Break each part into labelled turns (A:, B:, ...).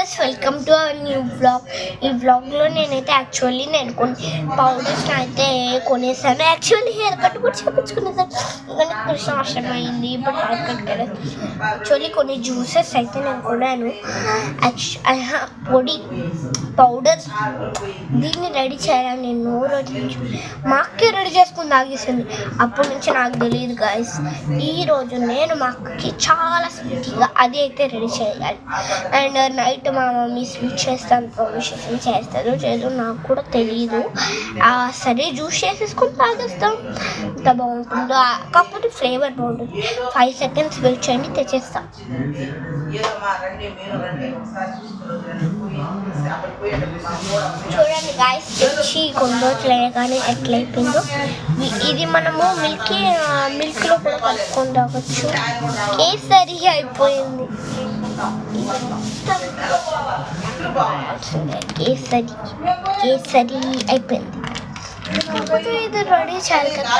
A: Guys, welcome to our new vlog. ఈ వ్లాగ్లో నేనైతే నేను కొన్ని పౌడర్స్ అయితే కొనేసాను. యాక్చువల్లీ హెయిర్ కట్ కూడా చేయించుకునేసాను, కానీ కృష్ణాష్టమి అయింది. ఇప్పుడు హెయిర్ కట్ కదా. యాక్చువల్లీ కొన్ని జ్యూసెస్ అయితే నేను కొన్నాను. పొడి పౌడర్స్ దీన్ని రెడీ చేయాలని నేను రోజు నుంచి మా అక్కే రెడీ చేసుకుని తాగేసింది. అప్పటి నుంచి నాకు తెలియదు గైస్. ఈరోజు నేను మా అక్కకి చాలా స్వీట్గా అది అయితే రెడీ చేయాలి. అండ్ నైట్ మా మమ్మీ స్వీట్ చేస్తాను ప్రామిషన్ చేస్తాను చేయదు నాకు కూడా తెలియదు. సరే జ్యూస్ చేసేసుకొని తాగేస్తాం. ఎంత బాగుంటుందో, కాకపోతే ఫ్లేవర్ బాగుంటుంది. 5 seconds వెయిట్ చేయండి, తెచ్చేస్తాం. చూడండి గాయస్, తెచ్చి కొన్ని రోజులు కానీ ఎట్లయిపోయిందో. ఇది మనము మిల్క్లో కూడా కలుపుకొని తాగొచ్చు. కేసరి అయిపోయింది. కేసరి అయిపోయింది. కాకపోతే ఇది రెడీ చేయాలి కదా.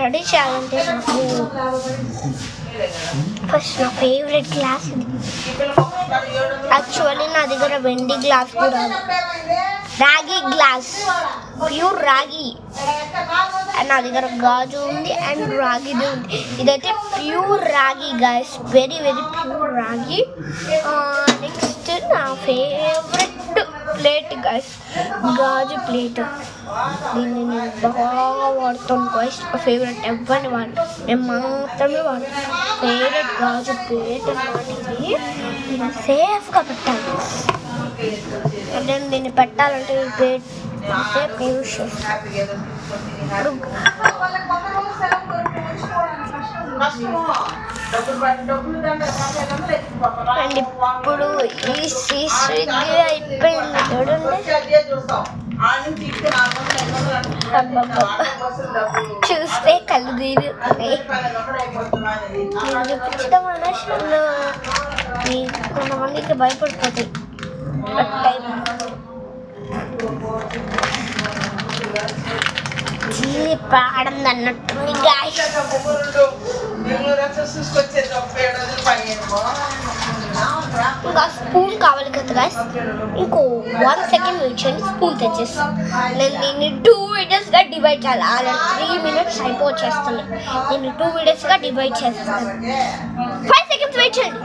A: రెడీ చేయాలంటే నాకు ఫస్ట్ నా ఫేవరెట్ గ్లాస్ ఇది. యాక్చువల్లీ నా దగ్గర వెండి గ్లాస్ కూడా, రాగి గ్లాస్, ప్యూర్ రాగి. అండ్ నా దగ్గర గాజు ఉంది అండ్ రాగిది ఉంది. ఇదైతే ప్యూర్ రాగి గైస్, వెరీ వెరీ ప్యూర్ రాగి. నెక్స్ట్ నా ఫేవరెట్ ప్లేట్ గైస్, గాజు ప్లేట్. దీన్ని నేను బాగా వాడుతాను గైస్. నా ఫేవరెట్ ఎవరిని వాడు, నేను మాత్రమే వాడతాను. ఫేవరెట్ గాజు ప్లేట్ వాటికి నేను సేఫ్గా పెట్టాలి. నేను దీన్ని పెట్టాలంటే ఈ ప్లేట్ సేఫ్ యూజ్ చేస్తాను. అండ్ ఇప్పుడు ఈ స్విగ్గీ అయిపోయింది చూడండి. చూస్తే కళ్ళు తీరుతున్నాయి. నేను చూపించడం అనే కొంతమందికి భయపడిపోతాయి. పాడంది అన్నట్టుంది గాయస్. ఇంకా స్పూన్ కావాలి కదా గాయస్. ఇంకో 1 second వెయిట్ చేయండి, స్పూన్ తెచ్చేస్తాను. నేను దీన్ని 2 videosగా డివైడ్ చేయాలి. అలా 3 minutes అయిపోవచ్చేస్తున్నాయి. నేను 2 videosగా డివైడ్ చేసేస్తాను. 5 seconds వెయిట్ చేయండి.